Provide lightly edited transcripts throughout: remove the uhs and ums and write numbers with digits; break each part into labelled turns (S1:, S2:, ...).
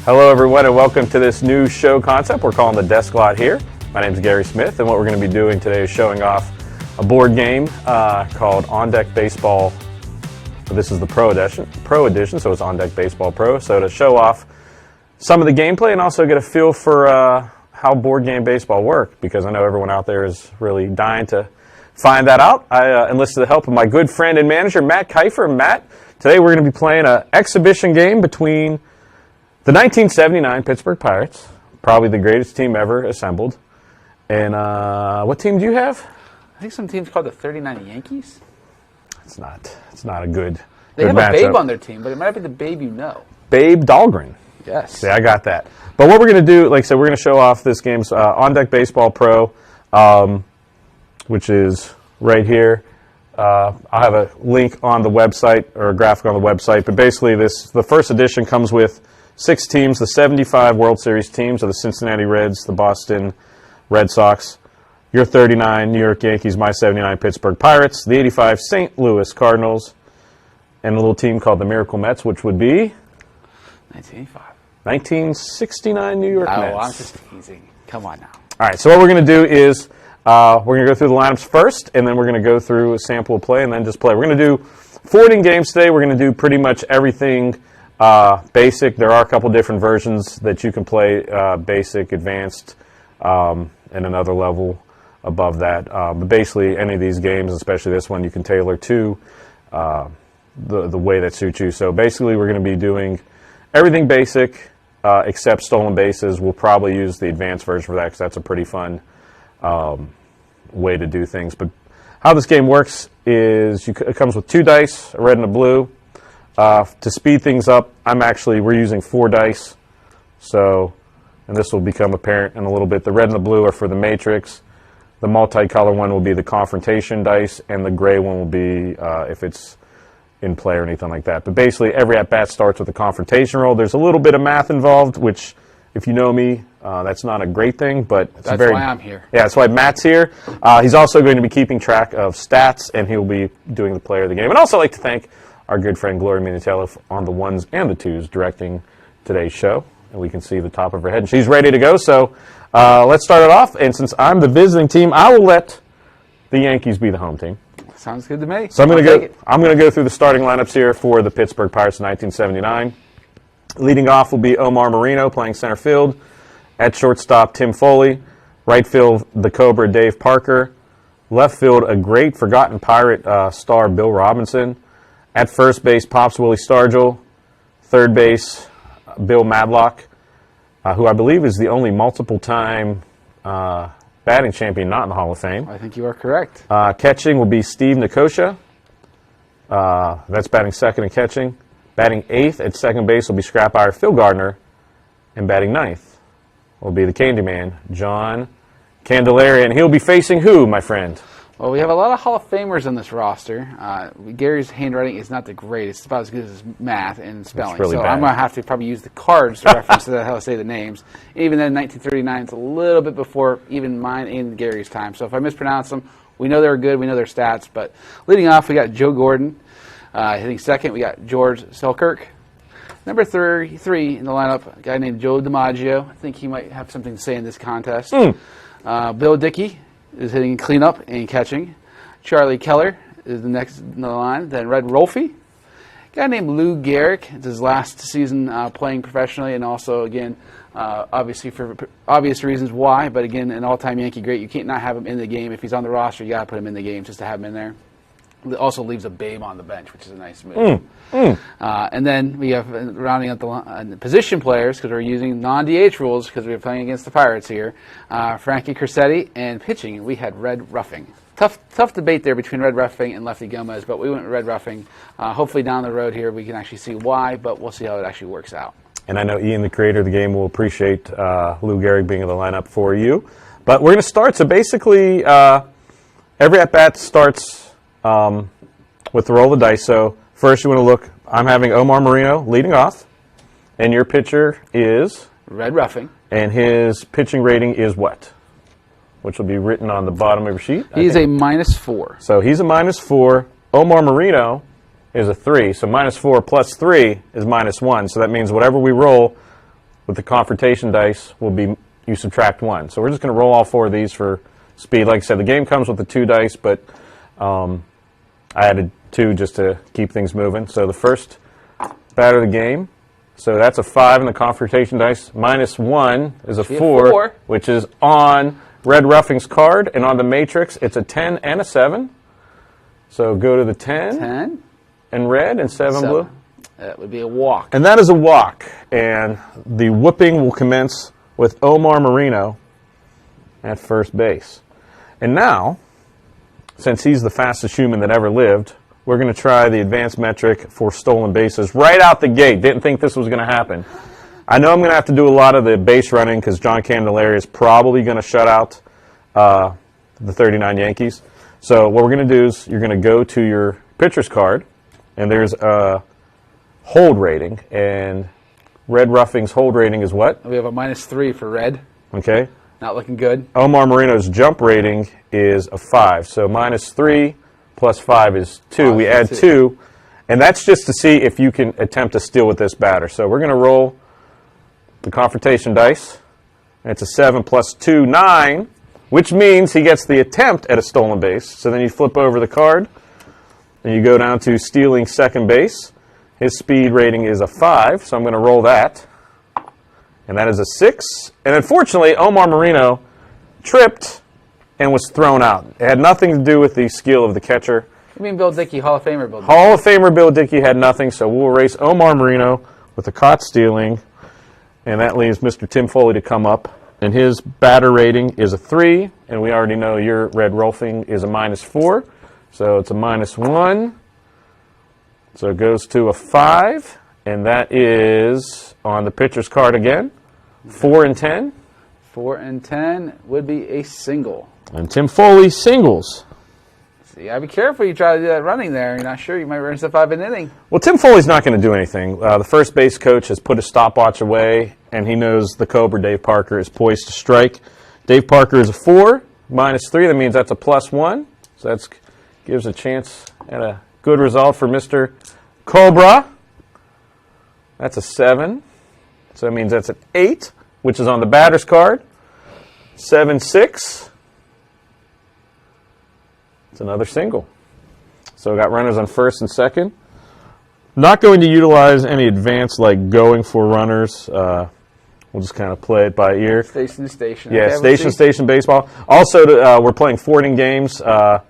S1: Hello everyone and welcome to this new show concept we're calling the Desklot here. My name is Gary Smith and what we're going to be doing today is showing off a board game called On Deck Baseball. This is the Pro edition, so it's On Deck Baseball Pro. So to show off some of the gameplay and also get a feel for how board game baseball works, because I know everyone out there is really dying to find that out. I enlisted the help of my good friend and manager, Matt Kiefer. Matt, today we're going to be playing an exhibition game between the 1979 Pittsburgh Pirates, probably the greatest team ever assembled. And what team do you have?
S2: I think some team's called the 39 Yankees.
S1: It's not a good
S2: They
S1: good
S2: have a
S1: matchup.
S2: Babe on their team, but it might not be the Babe you know.
S1: Babe Dahlgren.
S2: Yes.
S1: See, I got that. But what we're going to do, like I said, we're going to show off this game's On Deck Baseball Pro, which is right here. I'll have a link on the website, or a graphic on the website. But basically, the first edition comes with 6 teams. The 75 World Series teams are the Cincinnati Reds, the Boston Red Sox, your 39 New York Yankees, my 79 Pittsburgh Pirates, the 85 St. Louis Cardinals, and a little team called the Miracle Mets, which would be
S2: 1985.
S1: 1969 New York Mets.
S2: Oh, I'm just teasing. Come on now.
S1: All right, so what we're going to do is we're going to go through the lineups first, and then we're going to go through a sample of play, and then just play. We're going to do 4 inning games today. We're going to do pretty much everything basic. There are a couple different versions that you can play, basic, advanced, and another level above that. But basically, any of these games, especially this one, you can tailor to the way that suits you. So basically, we're going to be doing everything basic except stolen bases. We'll probably use the advanced version for that because that's a pretty fun way to do things. But how this game works is it comes with 2 dice, a red and a blue. To speed things up, we're using 4 dice. So, and this will become apparent in a little bit. The red and the blue are for the matrix. The multicolor one will be the confrontation dice, and the gray one will be if it's in play or anything like that. But basically, every at-bat starts with a confrontation roll. There's a little bit of math involved, which, if you know me, that's not a great thing, but it's
S2: That's why I'm here.
S1: Yeah, that's why Matt's here. He's also going to be keeping track of stats, and he'll be doing the player of the game. And I'd also like to thank our good friend Gloria Minatello on the 1s and the 2s directing today's show. And we can see the top of her head. And she's ready to go. So let's start it off. And since I'm the visiting team, I will let the Yankees be the home team.
S2: Sounds good to me.
S1: So I'm going to go through the starting lineups here for the Pittsburgh Pirates in 1979. Leading off will be Omar Moreno playing center field. At shortstop, Tim Foley. Right field, the Cobra, Dave Parker. Left field, a great forgotten Pirate star, Bill Robinson. At first base, Pops Willie Stargell. Third base, Bill Madlock, who I believe is the only multiple-time batting champion not in the Hall of Fame.
S2: I think you are correct.
S1: Catching will be Steve Nikosha. That's batting second and catching. Batting 8th at second base will be scrap-iron Phil Gardner. And batting 9th will be the Candyman, John Candelaria. And he'll be facing who, my friend?
S2: Well, we have a lot of Hall of Famers on this roster. Gary's handwriting is not the greatest. It's about as good as his math and spelling.
S1: Really
S2: so
S1: bad.
S2: I'm going to have to probably use the cards to reference how to say the names. Even then, 1939 is a little bit before even mine and Gary's time. So if I mispronounce them, we know they're good. We know their stats. But leading off, we got Joe Gordon. Hitting second, we got George Selkirk. Number 33 in the lineup, a guy named Joe DiMaggio. I think he might have something to say in this contest. Bill Dickey is hitting cleanup and catching. Charlie Keller is the next in the line. Then Red Rolfe. A guy named Lou Gehrig. It's his last season playing professionally, and also, again, obviously for obvious reasons why, but again, an all-time Yankee great. You can't not have him in the game. If he's on the roster, you got to put him in the game just to have him in there. It also leaves a Babe on the bench, which is a nice move. And then we have, rounding out the position players, because we're using non-DH rules because we're playing against the Pirates here, Frankie Corsetti, and pitching, we had Red Ruffing. Tough debate there between Red Ruffing and Lefty Gomez, but we went with Red Ruffing. Hopefully down the road here we can actually see why, but we'll see how it actually works out.
S1: And I know Ian, the creator of the game, will appreciate Lou Gehrig being in the lineup for you. But we're going to start. So basically, every at-bat starts with the roll of the dice. So first you want to look, I'm having Omar Moreno leading off. And your pitcher is?
S2: Red Ruffing.
S1: And his pitching rating is what? Which will be written on the bottom of your sheet.
S2: He's a -4.
S1: So he's a -4. Omar Marino is a 3. So -4 plus 3 is -1. So that means whatever we roll with the confrontation dice will be, you subtract 1. So we're just going to roll all 4 of these for speed. Like I said, the game comes with the 2 dice, but I added 2 just to keep things moving. So the first batter of the game, so that's a 5 in the confrontation dice. -1 is a 4, which is on Red Ruffing's card. And on the matrix, it's a 10 and a 7. So go to the 10 and red and 7 blue.
S2: That would be a walk.
S1: And that is a walk. And the whooping will commence with Omar Marino at first base. And now, since he's the fastest human that ever lived, we're going to try the advanced metric for stolen bases right out the gate. Didn't think this was going to happen. I know I'm going to have to do a lot of the base running because John Candelaria is probably going to shut out the 39 Yankees. So what we're going to do is you're going to go to your pitcher's card, and there's a hold rating. And Red Ruffing's hold rating is what?
S2: We have a -3 for Red.
S1: Okay.
S2: Not looking good.
S1: Omar Marino's jump rating is a 5. So -3 plus 5 is 2. We add 2. And that's just to see if you can attempt to steal with this batter. So we're going to roll the confrontation dice. And it's a 7 plus 2, 9, which means he gets the attempt at a stolen base. So then you flip over the card, and you go down to stealing second base. His speed rating is a 5, so I'm going to roll that. And that is a 6. And unfortunately, Omar Marino tripped and was thrown out. It had nothing to do with the skill of the catcher.
S2: You mean Bill Dickey, Hall of Famer Bill Dickey?
S1: Hall of Famer Bill Dickey had nothing, so we'll erase Omar Marino with the caught stealing. And that leaves Mr. Tim Foley to come up. And his batter rating is a 3. And we already know your Red Ruffing is a -4. So it's a -1. So it goes to a 5. And that is on the pitcher's card again. 4 and 10.
S2: 4 and 10 would be a single.
S1: And Tim Foley singles.
S2: So you got to be careful. You try to do that running there. You're not sure. You might run yourself out of an inning.
S1: Well, Tim Foley's not going to do anything. The first base coach has put a stopwatch away, and he knows the Cobra, Dave Parker, is poised to strike. Dave Parker is a 4, -3. That means that's a +1. So that gives a chance at a good result for Mr. Cobra. That's a 7. So that means that's an 8, which is on the batter's card. 7, 6. It's another single. So we got runners on first and second. Not going to utilize any advanced like going for runners. We'll just kind of play it by ear.
S2: Station to station.
S1: Yeah,
S2: Okay,
S1: station baseball. Also, we're playing 4-inning games, and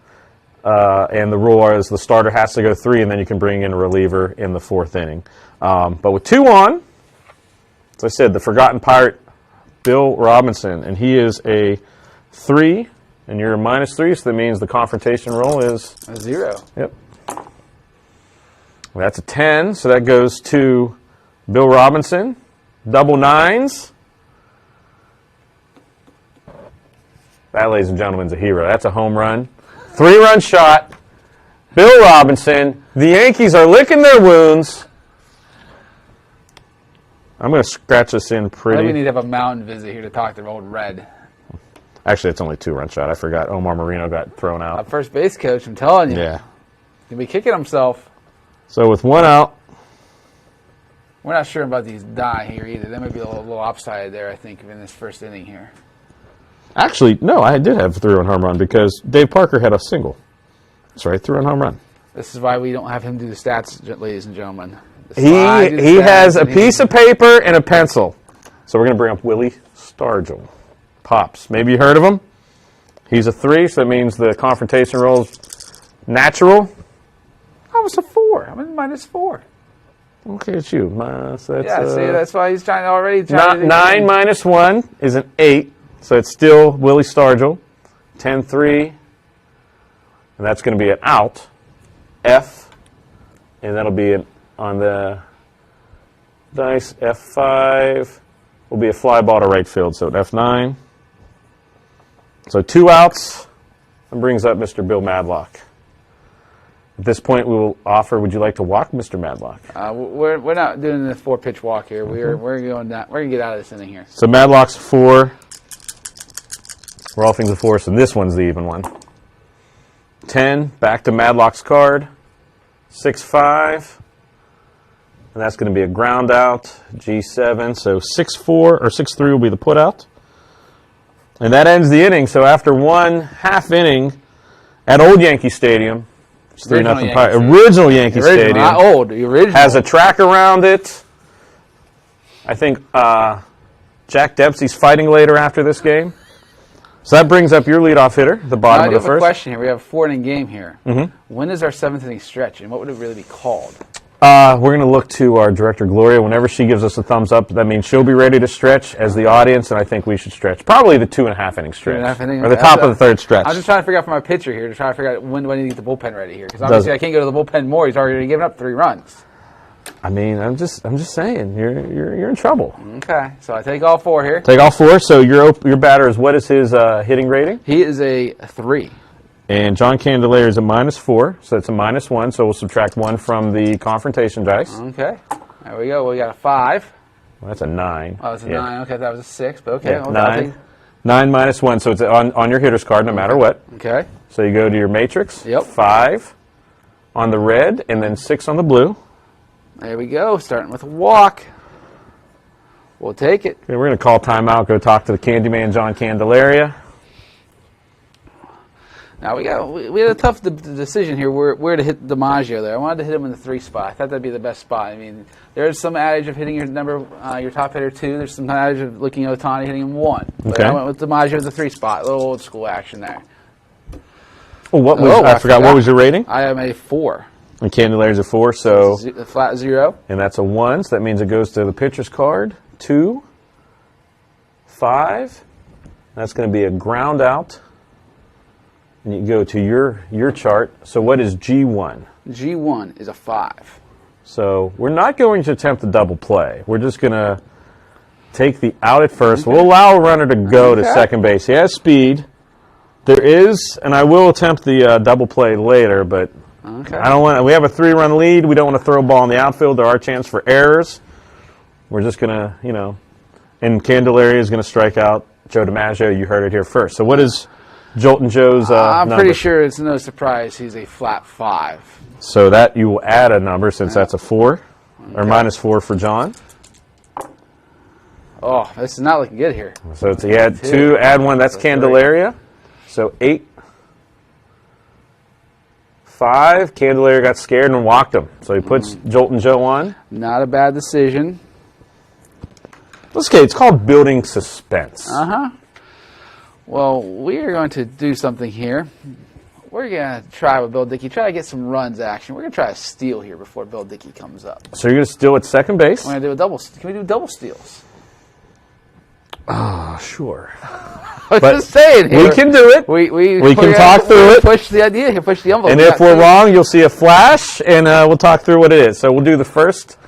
S1: the rule is the starter has to go 3, and then you can bring in a reliever in the 4th inning. But with 2 on, as I said, the forgotten pirate, Bill Robinson, and he is a 3, and you're a -3, so that means the confrontation roll is
S2: a 0.
S1: Yep. That's a 10, so that goes to Bill Robinson. Double 9s. That, ladies and gentlemen, is a hero. That's a home run. 3-run shot. Bill Robinson. The Yankees are licking their wounds. I'm going to scratch this in pretty.
S2: We need to have a mountain visit here to talk to old Red.
S1: Actually, it's only a 2-run shot. I forgot Omar Marino got thrown
S2: A
S1: out.
S2: first base coach, I'm telling you.
S1: Yeah.
S2: He'll be kicking himself.
S1: So with 1 out.
S2: We're not sure about these die here either. There might be a little upside there, I think, in this first inning here.
S1: Actually, no, I did have a 3-run home run because Dave Parker had a single. That's right, 3-run home run.
S2: This is why we don't have him do the stats, ladies and gentlemen.
S1: He has a piece of paper and a pencil. So we're going to bring up Willie Stargell. Pops. Maybe you heard of him. He's a 3, so that means the confrontation roll is natural.
S2: I was a 4. I'm in -4.
S1: Okay, it's you. So that's,
S2: Yeah, see, that's why he's trying to already.
S1: 9 minus 1 is an 8, so it's still Willie Stargell. 10-3, and that's going to be an out. F, and that'll be on the dice. F5 will be a fly ball to right field, so F9. So 2 outs, and brings up Mr. Bill Madlock. At this point, we will offer, would you like to walk, Mr. Madlock?
S2: We're not doing the 4-pitch walk here. We're going down. We're going to get out of this inning here.
S1: So Madlock's 4. Rolfing's a 4, so this one's the even one. 10, back to Madlock's card. 6-5. And that's going to be a ground out, G7. So 6-4 or 6-3 will be the put out. And that ends the inning. So after one half inning at Old Yankee Stadium, it's 3-0 Pirates. Original Yankee Stadium.
S2: Not old. The original.
S1: Has a track around it. I think Jack Dempsey's fighting later after this game. So that brings up your leadoff hitter, the bottom of the first.
S2: I have a question here. We have a 4-inning game here. When is our 7th inning stretch, and what would it really be called?
S1: We're going to look to our director, Gloria. Whenever she gives us a thumbs up, that means she'll be ready to stretch as the audience, and I think we should stretch. Probably the 2.5 inning stretch. Or the top of the third stretch.
S2: I'm just trying to figure out for my pitcher here, to try to figure out when do I need to get the bullpen ready here. Because obviously I can't go to the bullpen more. He's already given up 3 runs.
S1: I mean, I'm just saying, you're in trouble.
S2: Okay, so I take all 4 here.
S1: Take all 4. So your batter is, what is his hitting rating?
S2: He is a 3.
S1: And John Candelaire is a -4, so it's a -1. So we'll subtract 1 from the confrontation dice.
S2: Okay, there we go. We got a 5.
S1: Well, that's a 9.
S2: Oh, it's a 9. Okay, that was a 6, but okay.
S1: Yeah, 9. 9 -1, so it's on your hitter's card no matter what.
S2: Okay.
S1: So you go to your matrix.
S2: Yep.
S1: 5 on the red, and then 6 on the blue.
S2: There we go, starting with a walk. We'll take it.
S1: Okay, we're going to call timeout, go talk to the Candyman, John Candelaria.
S2: Now we had a tough decision here where to hit DiMaggio there. I wanted to hit him in the 3 spot. I thought that'd be the best spot. I mean, there's some adage of hitting your top hitter 2. There's some adage of looking at Ohtani hitting him 1. But
S1: okay.
S2: I went with DiMaggio in the 3 spot. A little old school action there.
S1: Oh, I forgot. What was your rating?
S2: I am a 4.
S1: And Candelaire's a 4, so
S2: a flat 0.
S1: And that's a 1, so that means it goes to the pitcher's card. 2, 5. That's going to be a ground out. And you go to your chart. So what is G1?
S2: G1 is a 5.
S1: So we're not going to attempt the double play. We're just going to take the out at first. Okay. We'll allow a runner to go to second base. He has speed. There is, and I will attempt the double play later, but I don't want. We have a 3-run lead. We don't want to throw a ball in the outfield. There are chances for errors. We're just going to, and Candelaria is going to strike out Joe DiMaggio. You heard it here first. So what is Joltin' Joe's
S2: I'm
S1: number?
S2: pretty sure it's no surprise he's a flat 5.
S1: So that you will add a number since that's a 4, or -4 for John.
S2: Oh, this is not looking good here.
S1: So it's you add 2, add 1. That's Candelaria. So 8, 5. Candelaria got scared and walked him. So he puts Joltin' Joe on.
S2: Not a bad decision.
S1: Okay, it's called building suspense.
S2: Well, we are going to do something here. We're going to try with Bill Dickey, try to get some runs action. We're going to try a steal here before Bill Dickey comes up.
S1: So you're going to steal at second base?
S2: We're going to do a double. Can we do double steals?
S1: Sure.
S2: I'm just saying here.
S1: We can do it. We can talk through it.
S2: Push the idea here, push the envelope.
S1: And if we're wrong, you'll see a flash, and we'll talk through what it is. So we'll do the first.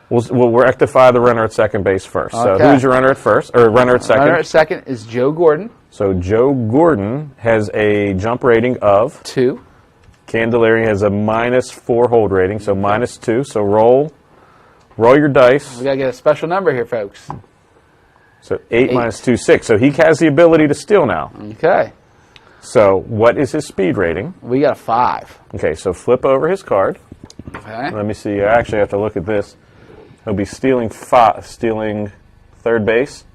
S1: We'll rectify the runner at second base first.
S2: Okay.
S1: So who's your runner at first, or runner at second?
S2: Runner at second is Joe Gordon.
S1: So Joe Gordon has a jump rating of
S2: 2.
S1: Candelaria has a -4 hold rating, so -2. So roll your dice.
S2: We got to get a special number here, folks.
S1: So 8 minus 2, 6. So he has the ability to steal now.
S2: Okay.
S1: So what is his speed rating?
S2: We got a 5.
S1: Okay, so flip over his card.
S2: Okay.
S1: Let me see. I actually have to look at this. He'll be stealing third base.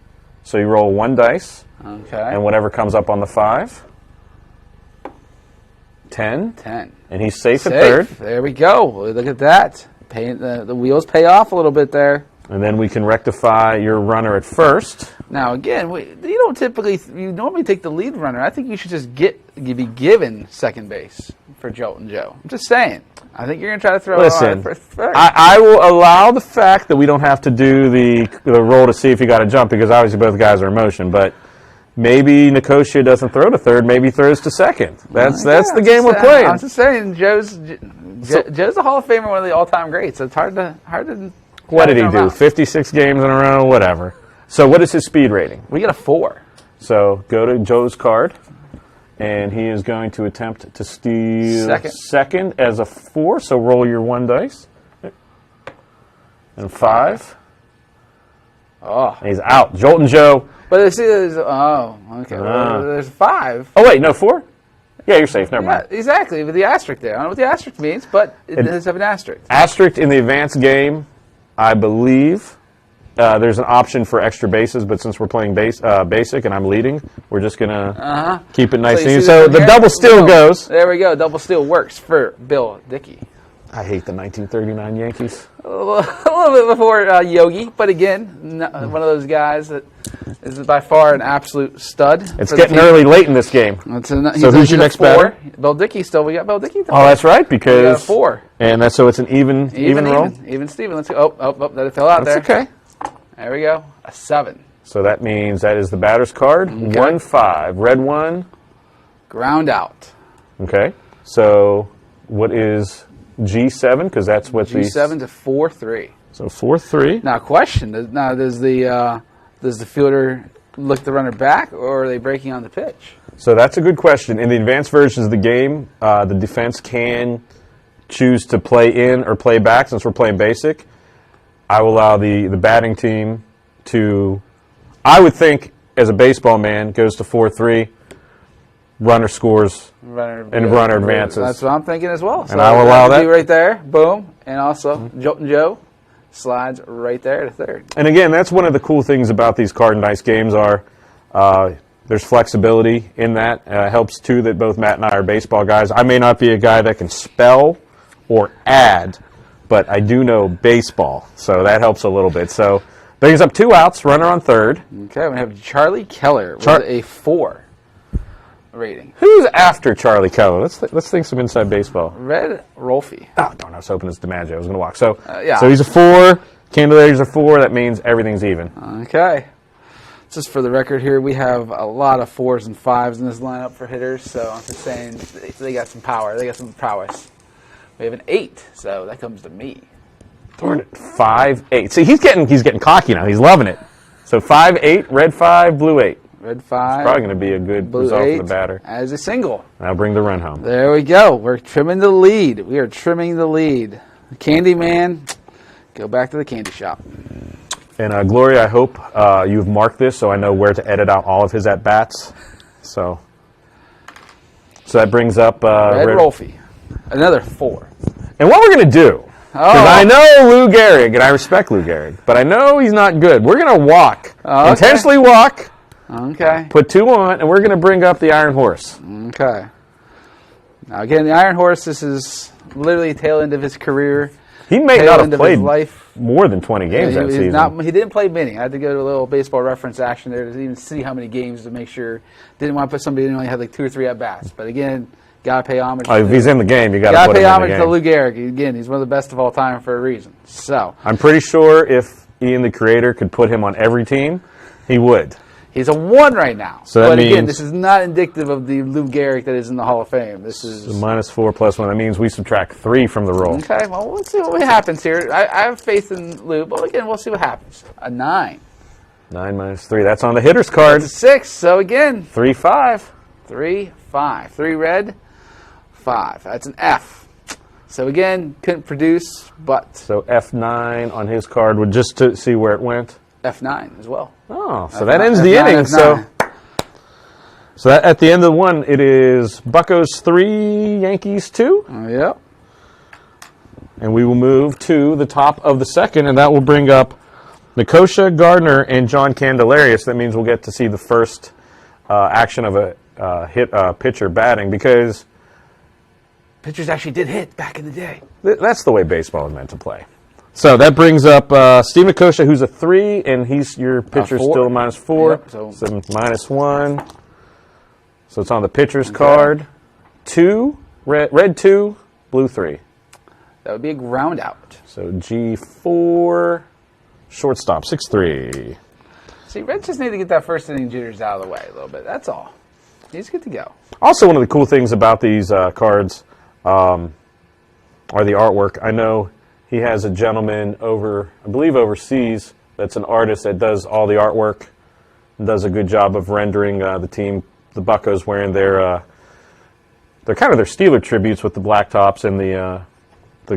S1: So you roll 1 dice.
S2: Okay.
S1: And whatever comes up on the 5. 10.
S2: 10.
S1: And he's safe at third.
S2: There we go. Look at that. The wheels pay off a little bit there.
S1: And then we can rectify your runner at first.
S2: Now, again, you normally take the lead runner. I think you should just be given second base for Joltin' Joe. I'm just saying. I think you're going to try to throw it on for third.
S1: I will allow the fact that we don't have to do the roll to see if you got to jump, because obviously both guys are in motion. But maybe Nicosia doesn't throw to third. Maybe he throws to second. That's the game we're playing.
S2: I'm just saying, Joe's a Hall of Famer, one of the all-time greats. It's hard to.
S1: What did he do? 56 games in a row, whatever. So what is his speed rating?
S2: We get a 4.
S1: So go to Joe's card. And he is going to attempt to steal
S2: second
S1: as a 4. So roll your 1 dice. And 5.
S2: Oh.
S1: And he's out. Joltin' Joe.
S2: But see, there's, okay. Well, there's 5.
S1: Oh, wait, no, 4? Yeah, you're safe. Never mind.
S2: Exactly, with the asterisk there. I don't know what the asterisk means, but it does have an asterisk.
S1: Asterisk in the advanced game, I believe. There's an option for extra bases, but since we're playing basic and I'm leading, we're just going to keep it nice and easy. So the double steal goes.
S2: There we go. Double steal works for Bill Dickey.
S1: I hate the 1939 Yankees.
S2: A little bit before Yogi, but again, one of those guys that is by far an absolute stud.
S1: It's getting early late in this game. So who's your next batter?
S2: Bill Dickey still. We got Bill Dickey.
S1: Oh, that's right, because
S2: we got a 4.
S1: And so it's an even roll?
S2: Even Steven. Let's go. Oh, that fell out there.
S1: That's okay.
S2: There we go. A 7.
S1: So that means that is the batter's card.
S2: Okay.
S1: 1-5. Red 1.
S2: Ground out.
S1: Okay. So what is G7? Because that's what
S2: G7 to 4-3.
S1: So 4-3.
S2: Now, question. Does the fielder look the runner back, or are they breaking on the pitch?
S1: So that's a good question. In the advanced versions of the game, the defense can choose to play in or play back. Since we're playing basic, I will allow the batting team to, I would think, as a baseball man, goes to 4-3, runner scores, and runner advances.
S2: That's what I'm thinking as well.
S1: And so I will allow that.
S2: Right there, boom. And also, Joltin' Joe slides right there to third.
S1: And again, that's one of the cool things about these card and dice games are there's flexibility in that. It helps, too, that both Matt and I are baseball guys. I may not be a guy that can spell or add, but I do know baseball, so that helps a little bit. So brings up 2 outs, runner on third.
S2: Okay, we have Charlie Keller with a 4 rating.
S1: Who's after Charlie Keller? Let's think some inside baseball.
S2: Red Rolfe.
S1: Oh, darn, I was hoping it's DiMaggio. I was going to walk. So,
S2: yeah.
S1: So he's a 4. Candidates are 4. That means everything's even.
S2: Okay. Just for the record here, we have a lot of 4s and 5s in this lineup for hitters, so I'm just saying they got some power. They got some prowess. We have an 8, so that comes to me.
S1: Darn it. 5-8. See, he's getting cocky now. He's loving it. So 5-8, red 5, blue 8.
S2: Red 5.
S1: It's probably going to be a good result for the batter.
S2: As a single.
S1: I'll bring the run home.
S2: There we go. We're trimming the lead. We are trimming the lead. Candyman, go back to the candy shop.
S1: And Gloria, I hope you've marked this so I know where to edit out all of his at-bats. So that brings up
S2: Red Rolfe. Another 4.
S1: And what we're going to do, because I know Lou Gehrig, and I respect Lou Gehrig, but I know he's not good. We're going to walk, intentionally walk, put 2 on, and we're going to bring up the Iron Horse.
S2: Okay. Now, again, the Iron Horse, this is literally tail end of his career.
S1: He may not have played more than 20 games that season.
S2: He didn't play many. I had to go to a little baseball reference action there to even see how many games to make sure. Didn't want to put somebody who only had like 2 or 3 at-bats. But again, got to pay homage.
S1: If he's in the game, you got to put him in the game.
S2: Got to pay homage to Lou Gehrig. Again, he's one of the best of all time for a reason. So
S1: I'm pretty sure if Ian the Creator could put him on every team, he would.
S2: He's a 1 right now.
S1: So
S2: but again, this is not indicative of the Lou Gehrig that is in the Hall of Fame. This is
S1: -4 + 1. That means we subtract 3 from the roll.
S2: Okay, well, let's see what happens here. I have faith in Lou, but again, we'll see what happens. A 9.
S1: 9 - 3. That's on the hitter's card.
S2: That's a 6. So again,
S1: 3-5.
S2: 3-5. 3 red, 5. That's an F. So again, couldn't produce, but
S1: so F9 on his card would just to see where it went.
S2: F9 as well.
S1: Oh, so that ends the inning. So that at the end of the 1, it is Buccos 3, Yankees 2.
S2: Yep.
S1: And we will move to the top of the 2nd, and that will bring up Nicosia Gardner and John Candelarius. That means we'll get to see the first action of a pitcher batting, because
S2: pitchers actually did hit back in the day.
S1: That's the way baseball is meant to play. So that brings up Steve Nicosia, who's a 3, and your pitcher's still a -4.
S2: Yep, so
S1: -1. So it's on the pitcher's card. 2, red 2, blue 3.
S2: That would be a ground out.
S1: So G4, shortstop 6-3.
S2: See, Reds just need to get that first inning jitters out of the way a little bit. That's all. He's good to go.
S1: Also, one of the cool things about these cards are the artwork. I know he has a gentleman I believe overseas, that's an artist that does all the artwork and does a good job of rendering the team the Buccos wearing their they're kind of their Steeler tributes with the black tops and the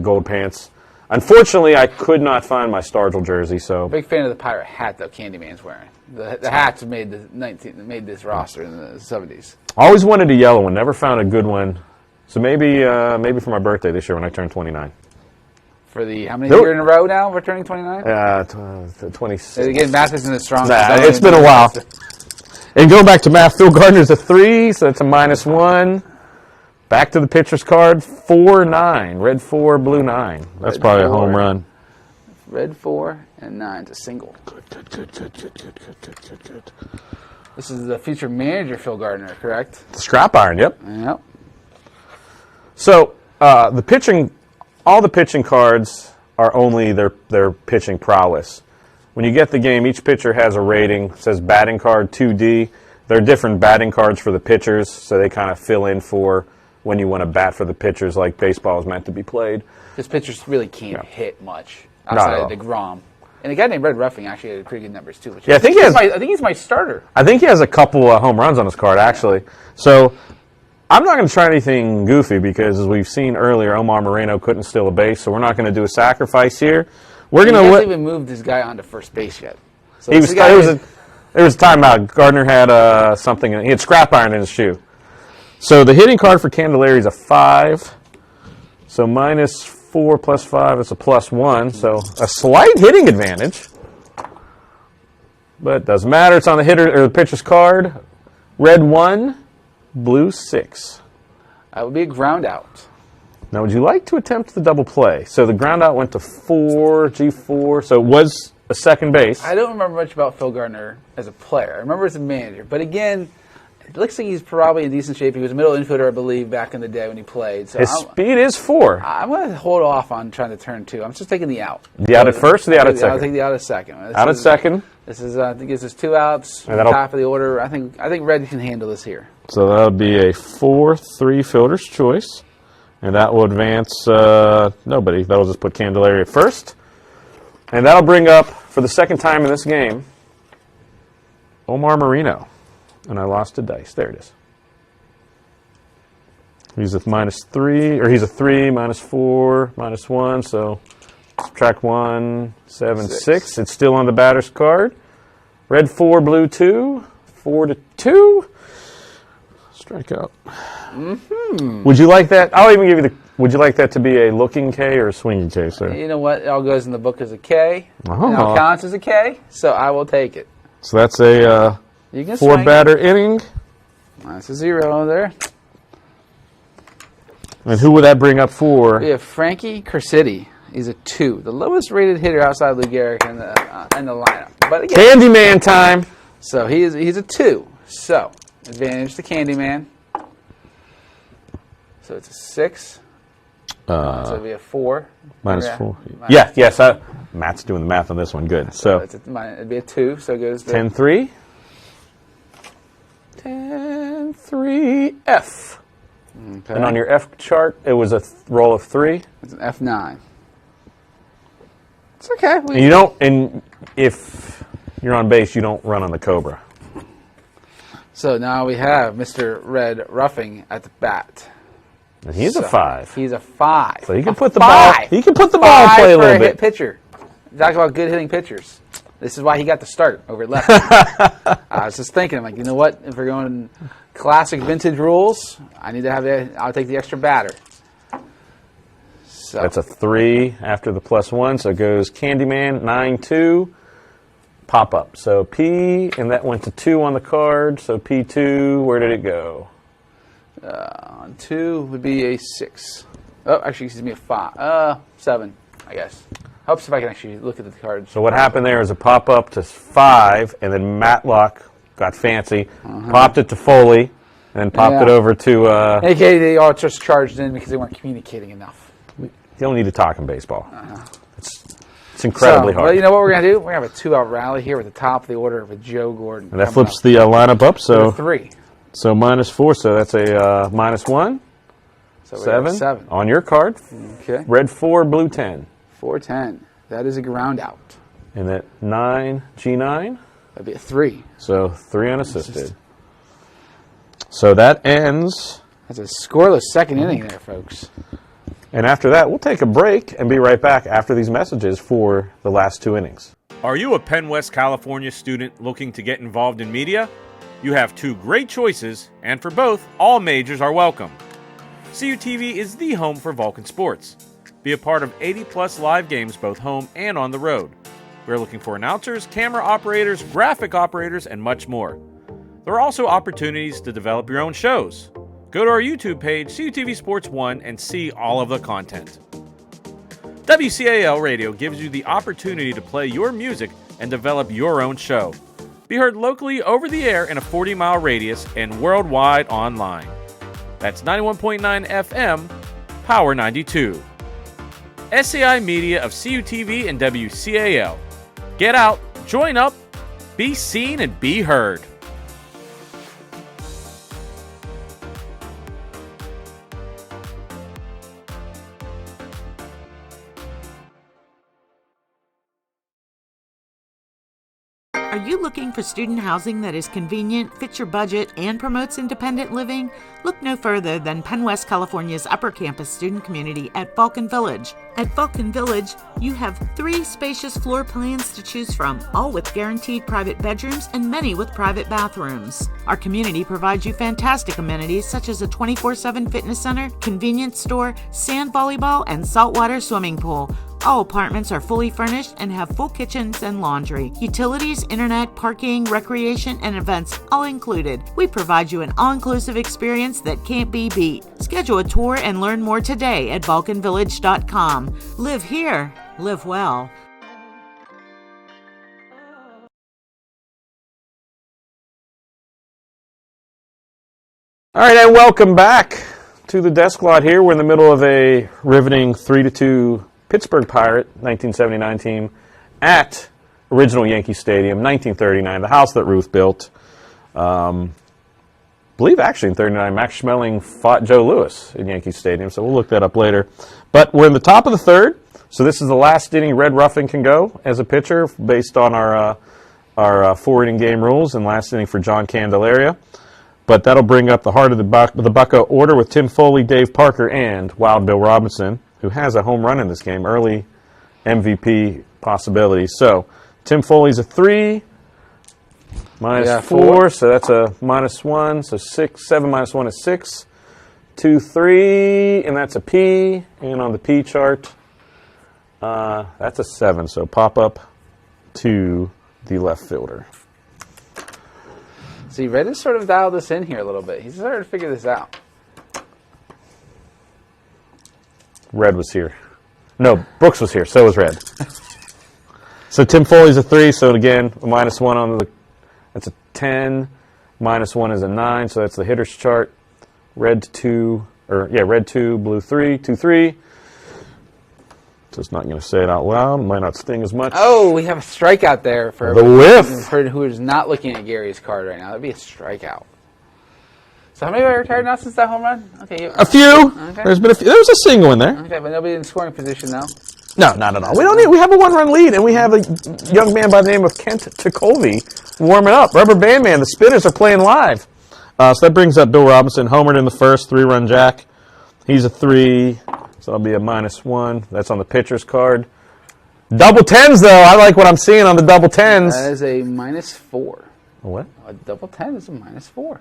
S1: gold pants. Unfortunately, I could not find my Stargell jersey, so
S2: Big fan of the pirate hat that Candyman's wearing. The hats made made this roster in the 70s.
S1: always wanted a yellow one. Never found a good one. So maybe for my birthday this year when I turn 29.
S2: For the how many years in a row now? We're turning 29.
S1: 26.
S2: Again, math isn't as strong.
S1: Nah, it's been a while. And going back to math, Phil Gardner's a 3, so that's a -1. Back to the pitcher's card, 4-9. Red 4, blue 9. That's probably a home run.
S2: Red 4 and 9's a single.
S1: Good.
S2: This is the future manager, Phil Gardner, correct?
S1: The scrap iron, yep.
S2: Yep.
S1: So all the pitching cards are only their pitching prowess. When you get the game, each pitcher has a rating. It says batting card 2D. There are different batting cards for the pitchers, so they kind of fill in for when you want to bat for the pitchers, like baseball is meant to be played.
S2: Because pitchers really can't hit much
S1: Not
S2: outside
S1: at
S2: of DeGrom. And a guy named Red Ruffing actually had pretty good numbers too.
S1: Yeah, I think
S2: he's my starter.
S1: I think he has a couple of home runs on his card, actually. So I'm not going to try anything goofy because, as we've seen earlier, Omar Moreno couldn't steal a base, so we're not going to do a sacrifice here. We're going to
S2: He hasn't even moved this guy onto first base yet. So
S1: There was a timeout. Gardner had something. He had scrap iron in his shoe. So the hitting card for Candelaria is a 5. So -4 plus 5 is a +1. So a slight hitting advantage. But it doesn't matter. It's on the hitter or the pitcher's card. Red 1, blue 6.
S2: That would be a ground out.
S1: Now, would you like to attempt the double play? So the ground out went to 4, G4. So it was a second base.
S2: I don't remember much about Phil Gardner as a player. I remember as a manager. But again, it looks like he's probably in decent shape. He was a middle infielder, I believe, back in the day when he played. So
S1: His speed is 4.
S2: I'm going to hold off on trying to turn 2. I'm just taking the out.
S1: The out at first or the out at second?
S2: I'll take the out at second.
S1: Out at second.
S2: This is, I think, this is 2 outs.
S1: And that'll-
S2: Top of the order. I think Red can handle this here.
S1: So that would be a 4-3 fielder's choice. And that will advance nobody. That'll just put Candelaria at first. And that'll bring up, for the second time in this game, Omar Moreno. And I lost a dice. There it is. He's a -3, or he's a 3, -4, -1. So subtract 1, 7, 6. It's still on the batter's card. Red 4, blue 2, 4-2. Strikeout. Would you like that? I'll even give you the. Would you like that to be a looking K or a swinging K, sir?
S2: You know what? It all goes in the book as a K.
S1: Oh.
S2: It all counts as a K, so I will take it.
S1: So that's a
S2: You can swing
S1: 4-batter inning.
S2: That's a 0 there.
S1: And who would that bring up for?
S2: We have Frankie Curcitti. He's a 2, the lowest rated hitter outside Lou Gehrig in the lineup. But again,
S1: Candyman time.
S2: so he's a 2. So advantage to Candyman. So it's a 6. So it'll be a 4.
S1: -4. Yeah, yes. Matt's doing the math on this one. Good. So
S2: it'd be a 2. So it goes to
S1: 10-3. 10-3 F.
S2: Okay.
S1: And on your F chart, it was a roll of 3.
S2: It's an F9. It's okay.
S1: And you don't. And if you're on base, you don't run on the Cobra.
S2: So now we have Mr. Red Ruffing at the bat.
S1: And he's a 5.
S2: He's a 5.
S1: So he can put the ball. He can put the ball in
S2: 5
S1: play a
S2: for
S1: little
S2: hit
S1: bit.
S2: pitcher. Talk about good hitting pitchers. This is why he got the start over at left. I was just thinking, I'm like, you know what? If we're going classic vintage rules, I need to have I'll take the extra batter. So
S1: That's a 3 after the +1, so it goes Candyman 9-2 pop up. So P, and that went to 2 on the card. So P2, where did it go?
S2: on 2 would be a 6. Oh, actually, excuse me, a 5. 7, I guess. Helps if I can actually look at the cards.
S1: So what happened there is a pop up to 5, and then Matlock got fancy, popped it to Foley, and then popped it over to.
S2: AKA they all just charged in because they weren't communicating enough.
S1: You don't need to talk in baseball. It's incredibly hard.
S2: Well, you know what we're going to do? We're going to have a 2-out rally here with the top of the order with Joe Gordon.
S1: And that flips the lineup up. So
S2: 3.
S1: So -4. So that's a -1.
S2: So
S1: 7 on your card.
S2: Okay.
S1: Red 4, blue 10.
S2: 4-10. That is a ground out.
S1: And at 9, G9.
S2: That'd be a 3.
S1: So 3 unassisted. So that ends.
S2: That's a scoreless second inning there, folks.
S1: And after that, we'll take a break and be right back after these messages for the last 2 innings.
S3: Are you a Penn West California student looking to get involved in media? You have 2 great choices, and for both, all majors are welcome. CUTV is the home for Vulcan Sports. Be a part of 80-plus live games both home and on the road. We're looking for announcers, camera operators, graphic operators, and much more. There are also opportunities to develop your own shows. Go to our YouTube page, CUTV Sports 1, and see all of the content. WCAL Radio gives you the opportunity to play your music and develop your own show. Be heard locally over the air in a 40-mile radius and worldwide online. That's 91.9 FM, Power 92. SAI Media of CUTV and WCAL. Get out, join up, be seen, and be heard.
S4: Are you looking for student housing that is convenient, fits your budget, and promotes independent living? Look no further than Penn West California's Upper Campus student community at Vulcan Village. At Vulcan Village, you have 3 spacious floor plans to choose from, all with guaranteed private bedrooms and many with private bathrooms. Our community provides you fantastic amenities such as a 24/7 fitness center, convenience store, sand volleyball, and saltwater swimming pool. All apartments are fully furnished and have full kitchens and laundry. Utilities, internet, parking, recreation, and events all included. We provide you an all-inclusive experience that can't be beat. Schedule a tour and learn more today at vulcanvillage.com. Live here, live well.
S1: All right, and welcome back to the Desklot here. We're in the middle of a riveting 3-2 Pittsburgh Pirate 1979 team at original Yankee Stadium, 1939, the house that Ruth built. Believe actually in 39, Max Schmeling fought Joe Louis in Yankee Stadium, so we'll look that up later. But we're in the top of the 3rd, so this is the last inning Red Ruffin can go as a pitcher based on our 4-inning game rules, and last inning for John Candelaria. But that'll bring up the heart of the Bucco order with Tim Foley, Dave Parker, and Wild Bill Robinson, who has a home run in this game, early MVP possibility. So Tim Foley's a 3, minus 4, so that's a -1, so 6, 7 minus 1 is 6, 2, 3, and that's a P, and on the P chart, that's a 7, so pop up to the left fielder.
S2: See, Red has sort of dialed this in here a little bit. He's started to figure this out.
S1: Red was here. No, Brooks was here, so was Red. So Tim Foley's a 3, so again, a -1 on the, that's a 10, -1 is a 9, so that's the hitter's chart. Red 2, red 2, blue 3, 2, 3. Just not going to say it out loud. It might not sting as much.
S2: Oh, we have a strikeout there for
S1: the whiff.
S2: who is not looking at Gary's card right now. That'd be a strikeout. So how many are retired now since that home run? Okay,
S1: a few.
S2: Okay.
S1: There's been a few. There was a single in there.
S2: Okay, but nobody in scoring position now.
S1: No, not at all. We have a 1-run lead, and we have a young man by the name of Kent Tekulve warming up. Rubber Band Man. The Spinners are playing live. So that brings up Bill Robinson, homered in the first, 3-run jack. He's a 3. So that'll be a -1. That's on the pitcher's card. Double 10s, though. I like what I'm seeing on the double 10s.
S2: That is a -4.
S1: What?
S2: A double 10 is a -4.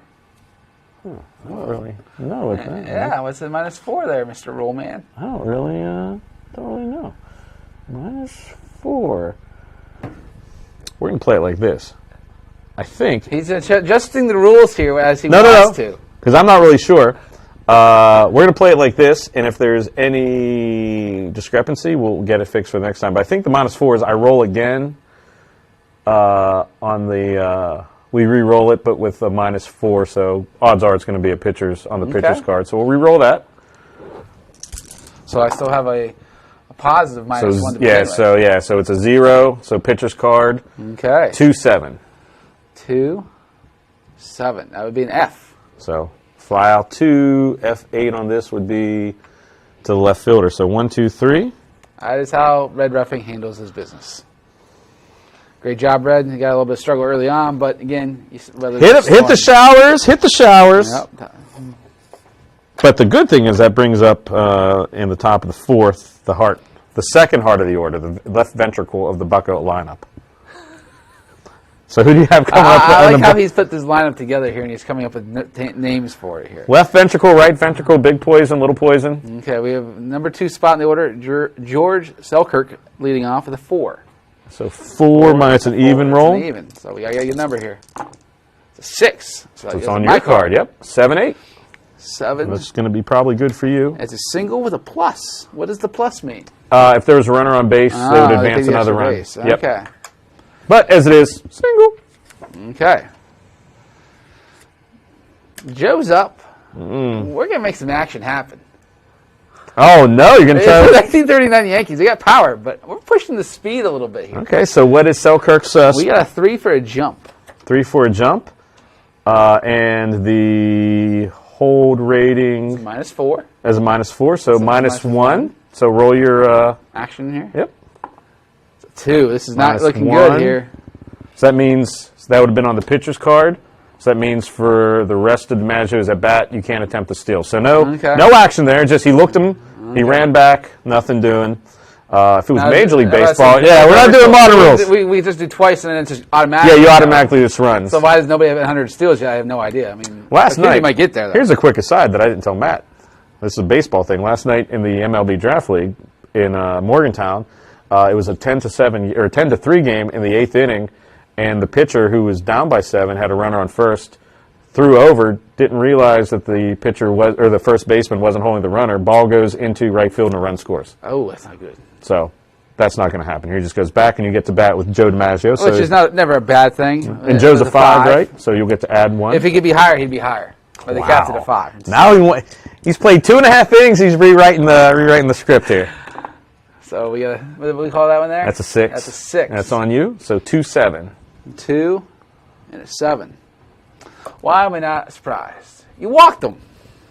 S1: I don't really know what that is.
S2: Yeah, what's the -4 there, Mr. Rollman?
S1: I don't really know. -4. We're going to play it like this. I think.
S2: He's adjusting the rules here as he wants to.
S1: Because I'm not really sure. We're going to play it like this, and if there's any discrepancy, we'll get it fixed for the next time. But I think the -4 is I roll again on the we re-roll it, but with a -4, so odds are it's going to be a pitcher's on the pitcher's card. So we'll re-roll that.
S2: So I still have a positive -1 to begin with.
S1: So it's a 0, so pitcher's card.
S2: Okay.
S1: 2-7.
S2: 2-7. That would be an F.
S1: So fly out 2, F8 on this would be to the left fielder. So 1, 2, 3.
S2: That is how Red Ruffing handles his business. Great job, Red. You got a little bit of struggle early on, but again,
S1: hit the showers. Hit the showers.
S2: Yep.
S1: But the good thing is that brings up in the top of the fourth the heart, the second heart of the order, the left ventricle of the Bucko lineup. So who do you have coming up?
S2: I like how he's put this lineup together here, and he's coming up with names for it here.
S1: Left ventricle, right ventricle, big poison, little poison.
S2: Okay, we have number 2 spot in the order, George Selkirk leading off with a 4.
S1: So 4 minus an even roll.
S2: An even. So we got to get a good number here. It's a 6.
S1: So it's on your card. Yep. 7, 8.
S2: 7.
S1: That's going to be probably good for you.
S2: It's a single with a plus. What does the plus mean?
S1: If there was a runner on base, they would advance another run.
S2: Base. Yep. Okay.
S1: But as it is, single.
S2: Okay. Joe's up. We're going to make some action happen.
S1: Oh, no, you're going to tell
S2: 1939 Yankees. They got power, but we're pushing the speed a little bit here.
S1: Okay, so what is Selkirk's...
S2: we got a 3 for a jump.
S1: 3 for a jump. And the hold rating...
S2: -4.
S1: As a -4, so -1. So roll your...
S2: action here.
S1: Yep.
S2: 2. This is not looking
S1: -1.
S2: good here.
S1: So that means that would have been on the pitcher's card. So that means for the rest of DiMaggio's at bat, you can't attempt to steal. So no action there. Just he looked him, he ran back, nothing doing. If it was Major League Baseball, we're not doing modern rules.
S2: We just do twice and then it's just automatic.
S1: Yeah, you automatically just run.
S2: So why does nobody have 100 steals yet? I have no idea. I mean,
S1: last night
S2: you might get there. Though.
S1: Here's a quick aside that I didn't tell Matt. This is a baseball thing. Last night in the MLB Draft League in Morgantown, it was a 10-7 or 10-3 game in the 8th inning. And the pitcher, who was down by 7, had a runner on first, threw over, didn't realize that the pitcher was, or the first baseman wasn't holding the runner. Ball goes into right field and a run scores.
S2: Oh, that's not good.
S1: So that's not going to happen. He just goes back and you get to bat with Joe DiMaggio.
S2: Which is never a bad thing.
S1: And Joe's a 5, right? So you'll get to add 1.
S2: If he could be higher, he'd be higher. But they capped it at 5.
S1: Now he's played 2.5 innings. He's rewriting the script here.
S2: So we got what do we call that one there?
S1: That's a 6.
S2: That's a 6.
S1: That's on you. So 2-7.
S2: 2 and a 7. Why am I not surprised? You walked them.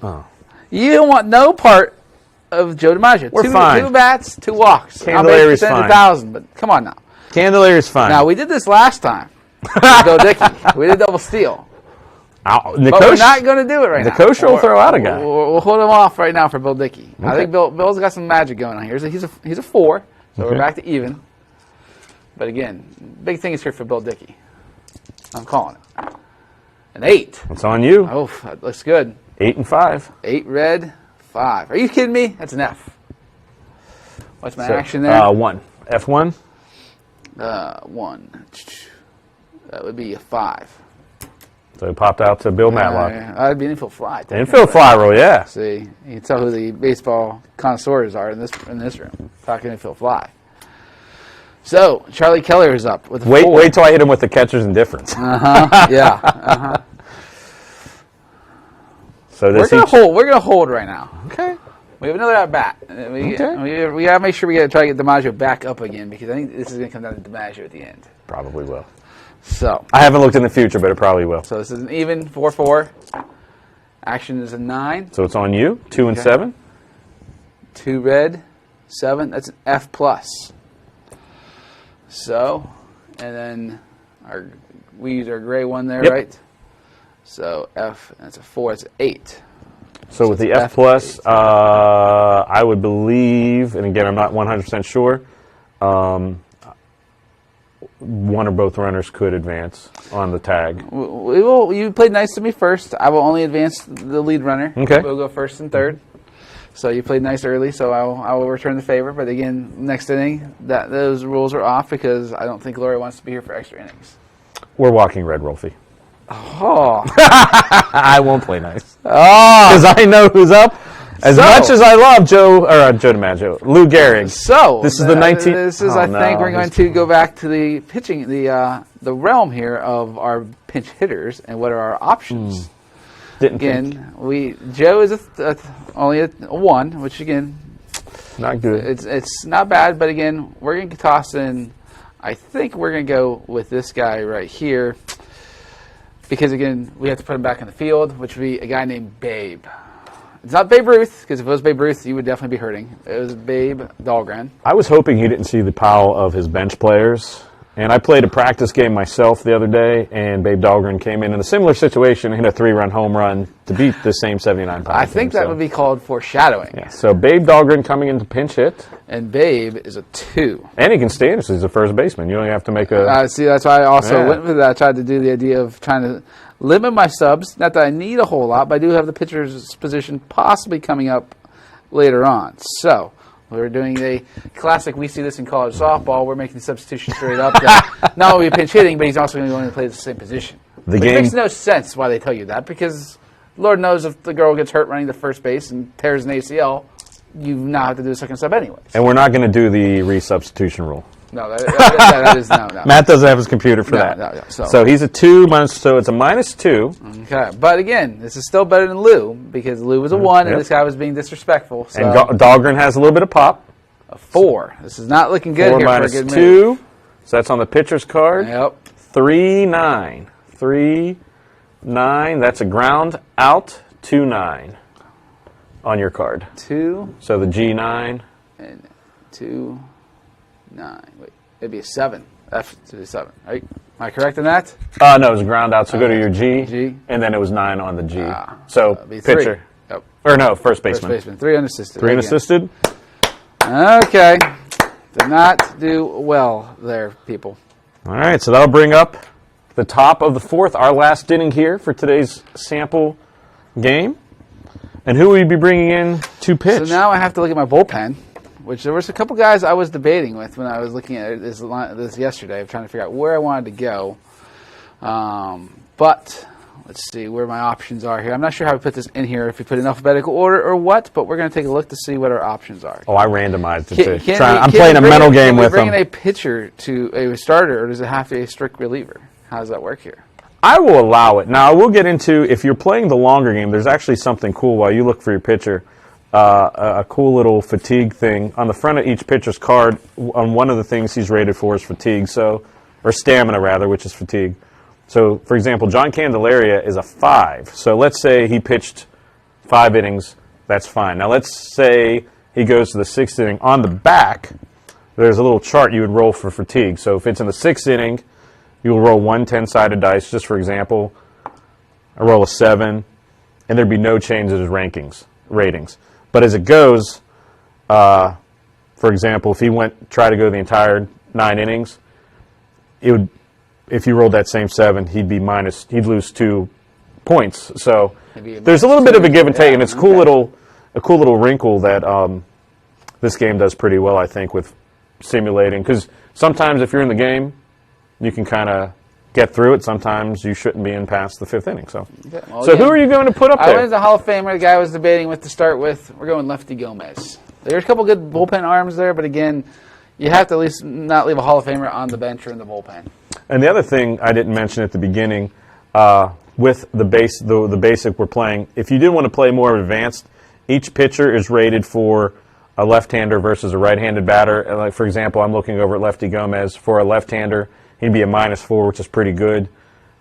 S1: Oh.
S2: You don't want no part of Joe DiMaggio.
S1: We're fine.
S2: 2 bats, 2 walks.
S1: Candelari's fine.
S2: 1,000, but come on now.
S1: Candelari's fine.
S2: Now, we did this last time. Bill Dickey. We did double steal. But we're not going to do it right now.
S1: The coach will throw out a guy.
S2: We'll hold him off right now for Bill Dickey. Okay. I think Bill's got some magic going on here. He's a 4, so we're back to even. But again, big thing is here for Bill Dickey. I'm calling it. An 8.
S1: It's on you.
S2: Oh, that looks good.
S1: 8 and 5.
S2: 8 red, 5. Are you kidding me? That's an F. What's my action there?
S1: 1. F1?
S2: 1. That would be a 5.
S1: So it popped out to Bill Matlock.
S2: I'd be an infield fly.
S1: Infield fly roll, yeah.
S2: See, you can tell who the baseball connoisseurs are in this room. Talking infield fly. So, Charlie Keller is up with a 4.
S1: Wait till I hit him with the catcher's indifference.
S2: Yeah.
S1: So
S2: We're gonna hold right now.
S1: Okay.
S2: We have another at bat. We gotta make sure we gotta try to get DiMaggio back up again because I think this is gonna come down to DiMaggio at the end.
S1: Probably will.
S2: So
S1: I haven't looked in the future, but it probably will.
S2: this is an even 4-4. Action is a 9.
S1: So it's on you. 2 and 7.
S2: 2 red, 7. That's an F plus. So, and then we use our gray one there, right? So F, that's a 4. It's an 8.
S1: So with the F plus, I would believe, and again, I'm not 100% sure, one or both runners could advance on the tag.
S2: You played nice to me first. I will only advance the lead runner.
S1: Okay.
S2: We'll go first and third. So you played nice early, so I will return the favor. But again, next inning, those rules are off because I don't think Lori wants to be here for extra innings.
S1: We're walking red, Rolfie.
S2: Oh.
S1: I won't play nice.
S2: Oh.
S1: Because I know who's up. As much as I love Joe DiMaggio, Lou Gehrig.
S2: So
S1: this is the 19.
S2: This is, I think, we're going to go back to the pitching, the realm here of our pinch hitters and what are our options. Joe is only a 1, which again,
S1: not good.
S2: It's not bad, but again, we're going to toss in. I think we're going to go with this guy right here because again, we have to put him back in the field, which would be a guy named Babe. It's not Babe Ruth, because if it was Babe Ruth, you would definitely be hurting. It was Babe Dahlgren.
S1: I was hoping he didn't see the pile of his bench players And I played a practice game myself the other day, and Babe Dahlgren came in a similar situation and hit a 3-run home run to beat the same 79-pound
S2: I think that would be called foreshadowing.
S1: Yeah, so Babe Dahlgren coming into pinch hit.
S2: And Babe is a 2.
S1: And he can stand as he's a first baseman. You only have to make a...
S2: See, that's why I also went for that. I tried to do the idea of trying to limit my subs. Not that I need a whole lot, but I do have the pitcher's position possibly coming up later on. So... we're doing a classic. We see this in college softball. We're making the substitution straight up. That not only pinch hitting, but he's also going to go in and play the same position. Which makes no sense why they tell you that, because Lord knows if the girl gets hurt running to first base and tears an ACL, you now have to do a second sub anyways.
S1: And we're not going to do the resubstitution rule.
S2: No, that is no.
S1: Matt doesn't have his computer for that.
S2: No,
S1: so he's a 2 minus, so it's a -2.
S2: Okay, but again, this is still better than Lou, because Lou was a 1 and this guy was being disrespectful. So.
S1: And Dahlgren has a little bit of pop.
S2: A 4. This is not looking good
S1: 4
S2: here
S1: minus
S2: for a good
S1: 2.
S2: minute.
S1: So that's on the pitcher's card.
S2: Yep.
S1: 3-9. 3-9. That's a ground out. 2-9 on your card.
S2: 2.
S1: So the G9
S2: and 2. 9. Wait, it'd be a 7. F to the 7. Right? Am I correct in that?
S1: No, it was ground out. So go to your G.
S2: G.
S1: And then it was 9 on the G.
S2: So
S1: pitcher.
S2: 3. Yep.
S1: Or no, first baseman.
S2: First baseman. 3 unassisted.
S1: 3 unassisted.
S2: Okay. Did not do well there, people.
S1: All right, so that'll bring up the top of the 4th, our last inning here for today's sample game. And who will you be bringing in to pitch?
S2: So now I have to look at my bullpen. Which there was a couple guys I was debating with when I was looking at this yesterday. I'm trying to figure out where I wanted to go. But let's see where my options are here. I'm not sure how we put this in here, if we put in alphabetical order or what, but we're going to take a look to see what our options are.
S1: Oh, I randomized it.
S2: I'm
S1: playing a mental game with them.
S2: Bringing a pitcher to a starter, or does it have to be a strict reliever? How does that work here?
S1: I will allow it. Now, I will get into, if you're playing the longer game, there's actually something cool while you look for your pitcher. A cool little fatigue thing. On the front of each pitcher's card, on one of the things he's rated for is fatigue, or stamina rather, which is fatigue. So, for example, John Candelaria is a 5. So let's say he pitched 5 innings, that's fine. Now let's say he goes to the 6th inning. On the back, there's a little chart you would roll for fatigue. So if it's in the 6th inning, you'll roll 1 10-sided dice, just for example. I roll a 7, and there'd be no change in his ratings. But as it goes, for example, if he try to go the entire 9 innings, if you rolled that same 7, he'd lose 2 points. So there's a little bit of a give and take, and it's a cool little wrinkle that this game does pretty well, I think, with simulating. Because sometimes if you're in the game, you can kind of get through it. Sometimes you shouldn't be in past the 5th inning. So who are you going to put up there?
S2: I went to the Hall of Famer. The guy I was debating with to start with. We're going Lefty Gomez. There's a couple good bullpen arms there, but again, you have to at least not leave a Hall of Famer on the bench or in the bullpen.
S1: And the other thing I didn't mention at the beginning, with the basic we're playing, if you did want to play more advanced, each pitcher is rated for a left-hander versus a right-handed batter. Like, for example, I'm looking over at Lefty Gomez. For a left-hander, he'd be a -4, which is pretty good.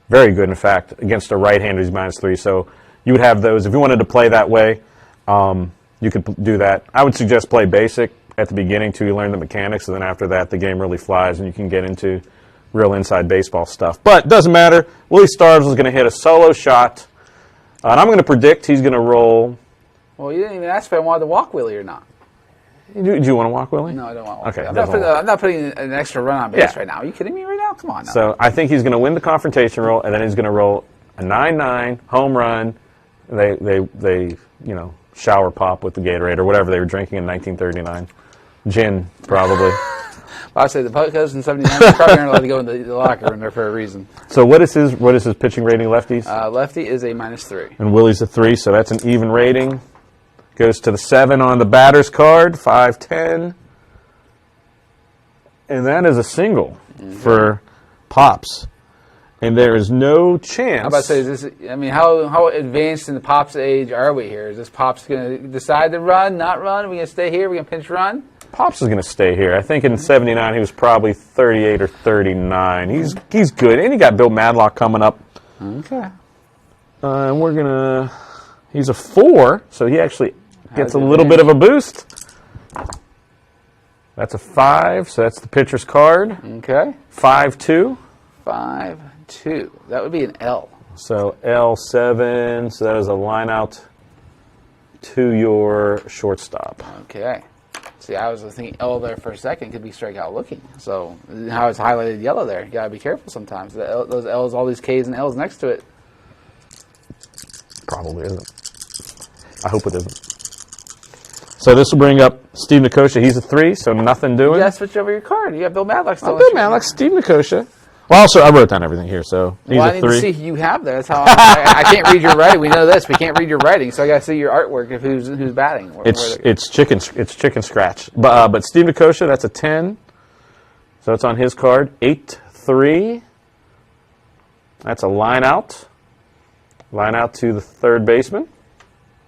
S1: Very good, in fact. Against a right-hander, he's -3. So you would have those. If you wanted to play that way, you could do that. I would suggest play basic at the beginning till you learn the mechanics, and then after that, the game really flies, and you can get into real inside baseball stuff. But it doesn't matter. Willie Starves is going to hit a solo shot, and I'm going to predict he's going to roll.
S2: Well, you didn't even ask if I wanted to walk Willie or not.
S1: Do you want to walk, Willie?
S2: No, I don't want to walk.
S1: Okay,
S2: I'm not putting an extra run on base right now. Are you kidding me right now? Come on now.
S1: So I think he's going to win the confrontation roll, and then he's going to roll a 9-9 home run. They shower pop with the Gatorade or whatever they were drinking in 1939. Gin, probably.
S2: I'd say the Pocos in 79 probably aren't allowed to go in the locker room there for a reason.
S1: So what is his pitching rating, lefties?
S2: Lefty is a -3.
S1: And Willie's a 3, so that's an even rating. Goes to the 7 on the batter's card, 5-10. And that is a single for Pops. And there is no chance.
S2: I'm about to say, is this? I mean, how advanced in the Pops age are we here? Is this Pops going to decide to run, not run? Are we going to stay here? Are we going to pinch run?
S1: Pops is going to stay here. I think in 79 he was probably 38 or 39. He's good. And he got Bill Madlock coming up.
S2: Okay.
S1: And we're going to... He's a 4, so he actually gets a little bit of a boost. That's a 5, so that's the pitcher's card.
S2: Okay.
S1: 5-2.
S2: 5-2. That would be an L.
S1: So L7, so that is a line out to your shortstop.
S2: Okay. See, I was thinking L there for a second could be strikeout looking. So how it's highlighted yellow there, you got to be careful sometimes. Those L's, all these K's and L's next to it.
S1: Probably isn't. I hope it isn't. So this will bring up Steve Nicosia. He's a 3, so nothing doing.
S2: You got to switch over your card. You got Bill Matlock still.
S1: Bill Matlock, Steve Nicosia. Well, also, I wrote down everything here, so he's
S2: well,
S1: a
S2: I need
S1: 3.
S2: to see who you have there. That's how I can't read your writing. We know this. We can't read your writing, so I got to see your artwork of who's batting.
S1: It's chicken scratch. But Steve Nicosia, that's a 10. So it's on his card. 8-3. That's a line out. Line out to the third baseman.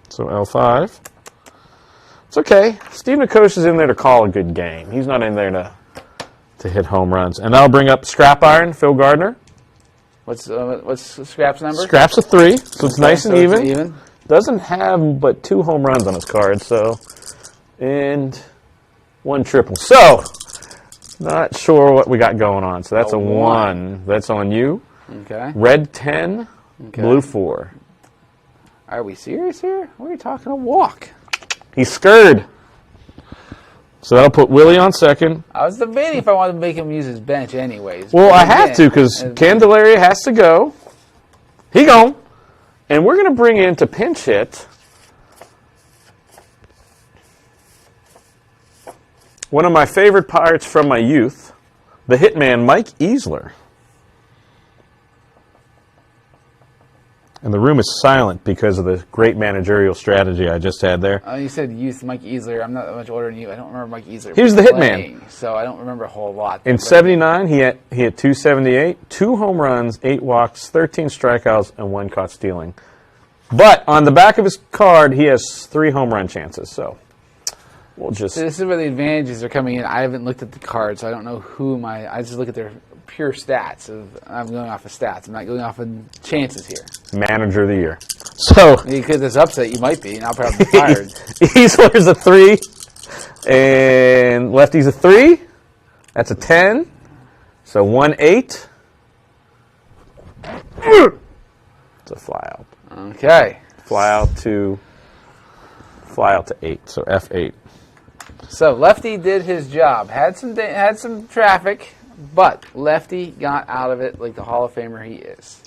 S1: So L5. It's okay. Steve Nicosia's in there to call a good game. He's not in there to hit home runs. And that'll bring up Scrap Iron, Phil Gardner.
S2: What's Scrap's number?
S1: Scrap's a 3, so it's nice and
S2: so
S1: even.
S2: It's even.
S1: Doesn't have but 2 home runs on his card, so, and 1 triple. So, not sure what we got going on. So that's a 1. That's on you.
S2: Okay.
S1: Red 10,
S2: Okay.
S1: blue 4.
S2: Are we serious here? We're talking a walk.
S1: He's scared. So that'll put Willie on second.
S2: I was debating if I wanted to make him use his bench anyways.
S1: Well,
S2: But
S1: I have
S2: again,
S1: to because Candelaria has to go. He gone. And we're going to bring in to pinch hit one of my favorite Pirates from my youth, the hitman Mike Easler. And the room is silent because of the great managerial strategy I just had there.
S2: You said youth Mike Easler. I'm not that much older than you. I don't remember Mike Easler.
S1: He was the
S2: playing,
S1: hitman.
S2: So I don't remember a whole lot.
S1: In 79, he hit 278, 2 home runs, 8 walks, 13 strikeouts, and 1 caught stealing. But on the back of his card, he has 3 home run chances. So we'll just.
S2: So this is where the advantages are coming in. I haven't looked at the cards, so I don't know who I just look at their pure stats. I'm going off of stats. I'm not going off of chances here.
S1: Manager of the year. So
S2: Because this upset, you might be, and I'll probably be fired.
S1: Easler's a 3, and Lefty's a 3. That's a 10. So 1-8. It's a fly out.
S2: Okay.
S1: Fly out to 8. So F8.
S2: So Lefty did his job. Had some traffic, but Lefty got out of it like the Hall of Famer he is.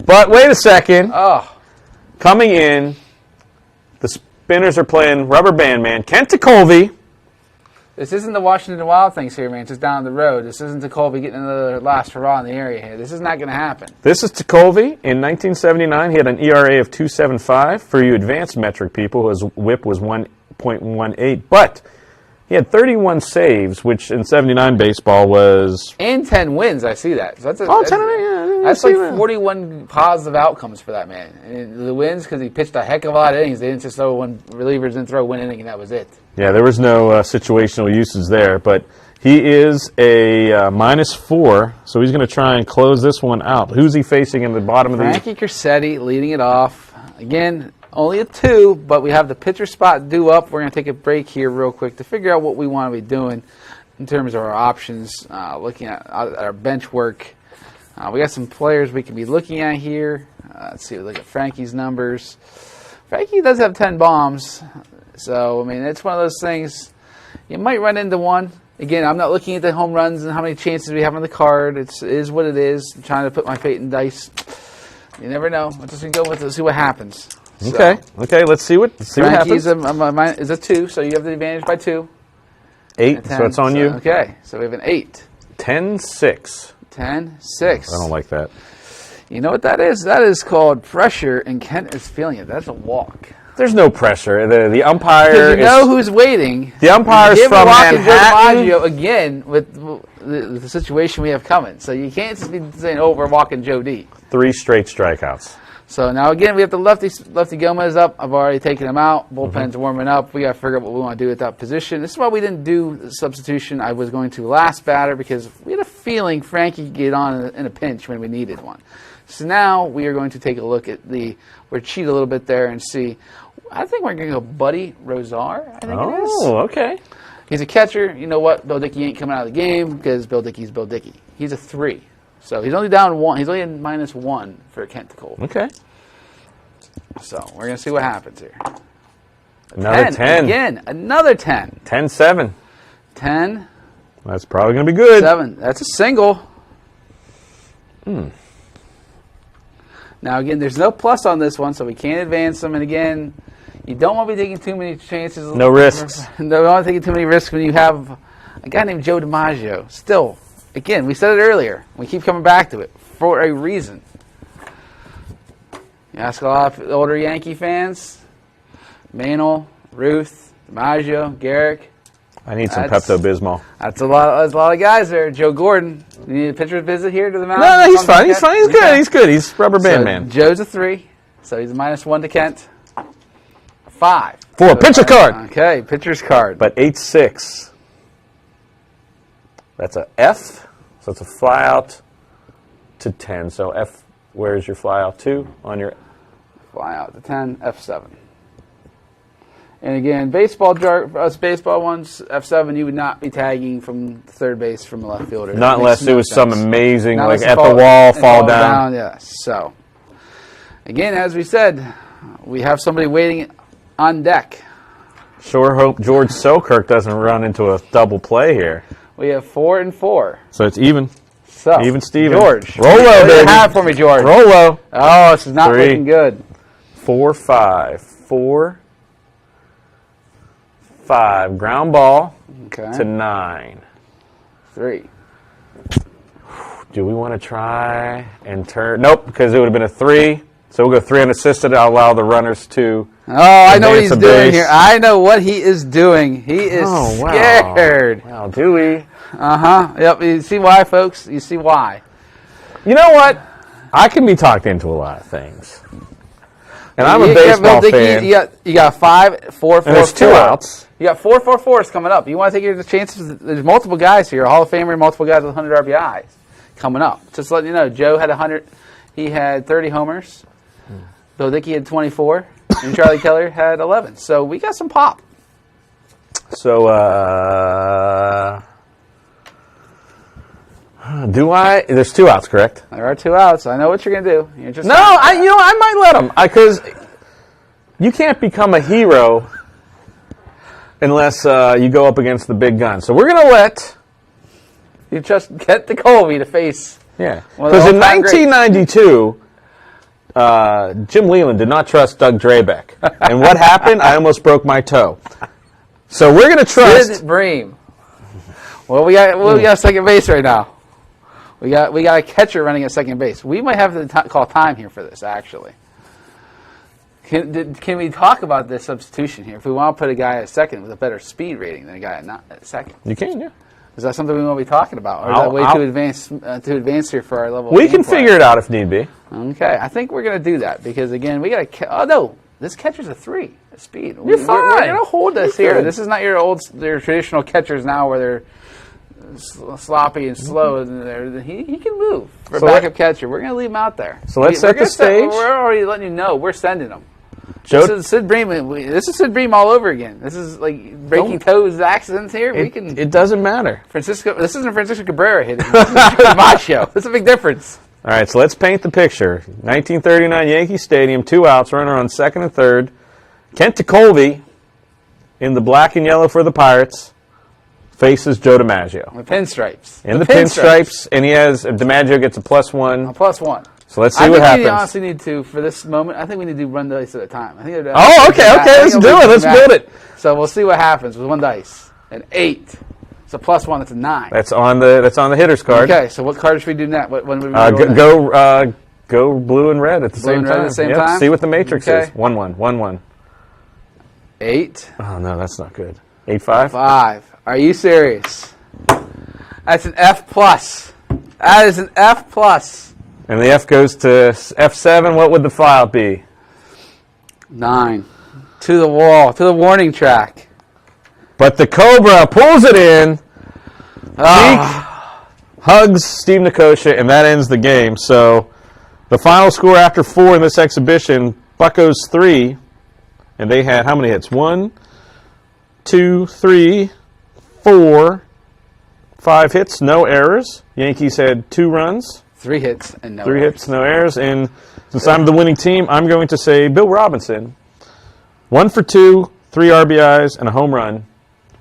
S1: But wait a second.
S2: Oh,
S1: Coming in, the Spinners are playing Rubber Band Man. Kent Tekulve.
S2: this isn't the Washington Wild things here, man. It's just down the road. This isn't Tekulve getting another last hurrah in the area here. This is not going to happen.
S1: This is Tekulve. In 1979, he had an ERA of 2.75. For you advanced metric people, his WHIP was 1.18. But he had 31 saves, which in 79 baseball was...
S2: And 10 wins, I see that. So that's
S1: 10, yeah,
S2: that's like 41 positive outcomes for that man. And the wins, because he pitched a heck of a lot of innings. They didn't just throw one, relievers didn't throw one inning, and that was it.
S1: Yeah, there was no situational uses there, but he is a -4, so he's going to try and close this one out. Who's he facing in the bottom of the...
S2: Frankie Crissetti leading it off. Again, only a 2, but we have the pitcher spot due up. We're going to take a break here real quick to figure out what we want to be doing in terms of our options, looking at our bench work. We got some players we can be looking at here. Let's see, look at Frankie's numbers. Frankie does have 10 bombs, so, I mean, it's one of those things. You might run into one. Again, I'm not looking at the home runs and how many chances we have on the card. It is what it is. I'm trying to put my fate in dice. You never know. I'm just going to go with it and see what happens.
S1: Okay, let's see what happens.
S2: Frankie's is a 2, so you have the advantage by 2.
S1: 8, so it's on you.
S2: Okay, so we have an 8.
S1: 10-6.
S2: 10-6.
S1: I don't like that.
S2: You know what that is? That is called pressure, and Kent is feeling it. That's a walk.
S1: There's no pressure. The umpire
S2: Because you know who's waiting.
S1: The umpire's
S2: Give
S1: from
S2: a walk and Joe
S1: Manhattan.
S2: DiMaggio again with the situation we have coming. So you can't just be saying, oh, we're walking Joe D.
S1: 3 straight strikeouts.
S2: So now again, we have the lefty Gomez up. I've already taken him out. Bullpen's warming up. We got to figure out what we want to do at that position. This is why we didn't do the substitution. I was going to last batter because we had a feeling Frankie could get on in a pinch when we needed one. So now we are going to take a look at we're cheat a little bit there and see. I think we're going to go Buddy Rosar, I think it is.
S1: Oh, okay.
S2: He's a catcher. You know what? Bill Dickey ain't coming out of the game because Bill Dickey's Bill Dickey. He's a 3. So he's only down 1. He's only in -1 for Kent to Colby.
S1: Okay.
S2: So we're going to see what happens here.
S1: Another 10.
S2: Again, another 10.
S1: 10-7.
S2: 10.
S1: That's probably going to be good.
S2: 7. That's a single. Now, again, there's no plus on this one, so we can't advance them. And, again, you don't want to be taking too many chances.
S1: No risks.
S2: No, you don't want to take too many risks when you have a guy named Joe DiMaggio. Still, again, we said it earlier. We keep coming back to it for a reason. You ask a lot of older Yankee fans, Mantle, Ruth, DiMaggio, Garrick.
S1: I need some Pepto-Bismol.
S2: That's a lot of guys there. Joe Gordon. You need a pitcher's visit here to the mound?
S1: No, he's fine. He's fine. He's good. He's good. He's rubber band man.
S2: Joe's a 3, so he's a -1 to Kent. 5.
S1: 4. Pitcher card.
S2: Okay, pitcher's card.
S1: But 8-6. That's a F. So it's a fly out to 10. So F. Where's your fly out to on your?
S2: Fly out to 10. F7. And again, us baseball ones, F7, you would not be tagging from third base from a left fielder.
S1: Not unless it was some amazing,
S2: Not
S1: like
S2: unless
S1: at the wall, fall down.
S2: Yes. So, again, as we said, we have somebody waiting on deck.
S1: Sure hope George Selkirk doesn't run into a double play here.
S2: We have 4 and 4.
S1: So it's even.
S2: So,
S1: Even Steven.
S2: George.
S1: Roll low,
S2: What do you
S1: baby.
S2: have for me, George?
S1: Roll low.
S2: Oh, this is not
S1: 3.
S2: looking good.
S1: 4, 5. 4, 5. Ground ball
S2: Okay.
S1: to 9.
S2: 3.
S1: Do we want to try and turn? Nope, because it would have been a 3. So we'll go 3 unassisted. I'll allow the runners to.
S2: Oh, I know what he's
S1: advance a
S2: doing
S1: base.
S2: here. I know what he is doing. He is scared.
S1: Wow, do we?
S2: Yep. You see why, folks? You see why?
S1: You know what? I can be talked into a lot of things. And I'm a
S2: You got
S1: baseball
S2: Bill Dickey,
S1: fan.
S2: You got 5, 4, 4,
S1: And there's 2
S2: 4.
S1: outs.
S2: You got 4, 4, 4s coming up. You want to take your chances? There's multiple guys here, Hall of Famer, multiple guys with 100 RBIs coming up. Just letting you know, Joe had 100. He had 30 homers. Bill Dickey had 24, and Charlie Keller had 11. So we got some pop.
S1: So, do I? There's 2 outs, correct?
S2: There are 2 outs. I know what you're gonna do. You're just
S1: No, I might let him because you can't become a hero unless you go up against the big guns. So we're gonna let.
S2: You just get the Colby to face.
S1: Yeah,
S2: Well,
S1: because in
S2: all-time greats.
S1: 1992, Jim Leland did not trust Doug Drabeck, and what happened? I almost broke my toe. So we're gonna trust.
S2: Sid Bream. Well, we got second base right now. We got a catcher running at second base. We might have to call time here for this, actually. Can we talk about this substitution here? If we want to put a guy at second with a better speed rating than a guy at second,
S1: You can, yeah.
S2: is that something we want to be talking about, or is that way to advance here for our level?
S1: We
S2: of
S1: can
S2: gameplay?
S1: figure it out if need be.
S2: Okay, I think we're going to do that because again, we got to. Oh no, this catcher's a 3 at speed.
S1: You're
S2: We're
S1: fine.
S2: going to hold this
S1: You're
S2: here.
S1: good.
S2: This is not your traditional catchers now where they're sloppy and slow. And he can move for
S1: So
S2: a backup catcher. We're going to leave him out there.
S1: So let's set the stage.
S2: We're already letting you know we're sending him.
S1: Joe,
S2: This is Sid Bream. This is Sid Bream all over again. This is like breaking toes accidents here.
S1: it doesn't matter.
S2: Francisco. This isn't Francisco Cabrera hitting. This is Joe DiMaggio. That's a big difference.
S1: All right, so let's paint the picture. 1939 Yankee Stadium, 2 outs, runner on second and third. Kent Colby in the black and yellow for the Pirates faces Joe DiMaggio.
S2: The pinstripes.
S1: In the pinstripes, and DiMaggio gets a +1.
S2: A +1.
S1: So let's see what
S2: I think
S1: happens.
S2: we honestly need to, for this moment, I think we need to do run dice at a time. I think
S1: Oh, okay, let's do it. Let's build it.
S2: So we'll see what happens with 1 dice. An 8. It's a +1. It's a 9.
S1: That's on the hitter's card.
S2: Okay, so what card should we do next? When would we roll next?
S1: Go blue and red at the
S2: Blue
S1: same
S2: and red
S1: time.
S2: at the same
S1: Yep,
S2: time?
S1: see what the matrix
S2: Okay.
S1: is. 1-1, 1-1.
S2: 8.
S1: Oh no, that's not good. 8-5.
S2: 5. Are you serious? That's an F+. That is an F+.
S1: And the F goes to F7. What would the file be?
S2: 9. To the wall. To the warning track.
S1: But the Cobra pulls it in. Hugs Steve Nicosia, and that ends the game. So the final score after 4 in this exhibition, Buccos 3, and they had how many hits? 1, 2, 3, 4, 5 hits, no errors. Yankees had 2 runs.
S2: 3 hits and no
S1: 3
S2: errors.
S1: hits, no errors. And since I'm the winning team, I'm going to say Bill Robinson. 1 for 2, 3 RBIs, and a home run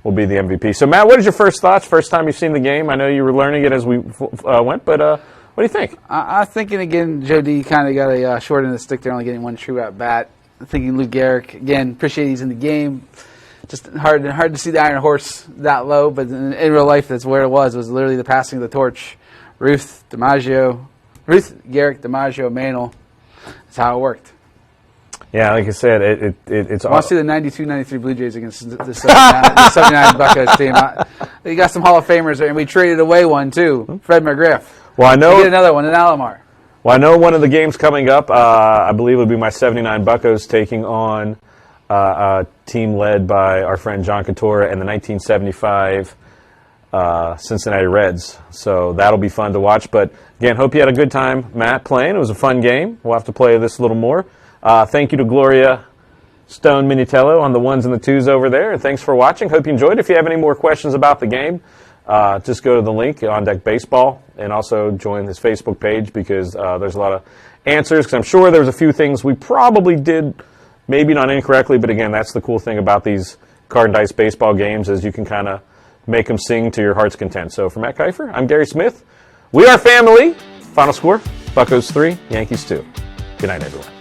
S1: will be the MVP. So, Matt, what is your first thoughts? First time you've seen the game? I know you were learning it as we went, but what do you think?
S2: I'm thinking, again, Joe D kind of got a short end of the stick there, only getting 1 true at-bat. I'm thinking Lou Gehrig, again, appreciate he's in the game. Just hard to see the Iron Horse that low, but in real life, that's where it was. It was literally the passing of the torch. Ruth, Gehrig, DiMaggio, Mantle. That's how it worked.
S1: Yeah, like I said, it's
S2: I want to see the 92-93 Blue Jays against the 79 Buckeyes team. They got some Hall of Famers there, and we traded away one, too, Fred McGriff.
S1: Well, I know.
S2: We get another one in Alomar.
S1: Well, I know one of the games coming up, I believe it would be my 79 Buccos taking on a team led by our friend John Couture and the 1975 Cincinnati Reds. So that'll be fun to watch. But, again, hope you had a good time, Matt, playing. It was a fun game. We'll have to play this a little more. Thank you to Gloria Stone Minitello on the 1s and the 2s over there. And thanks for watching. Hope you enjoyed. If you have any more questions about the game, just go to the link on Deck Baseball and also join his Facebook page because there's a lot of answers. Because I'm sure there's a few things we probably did maybe not incorrectly, but again, that's the cool thing about these card and dice baseball games is you can kind of make them sing to your heart's content. So for Matt Kiefer, I'm Gary Smith. We are family. Final score, Buccos 3, Yankees 2. Good night, everyone.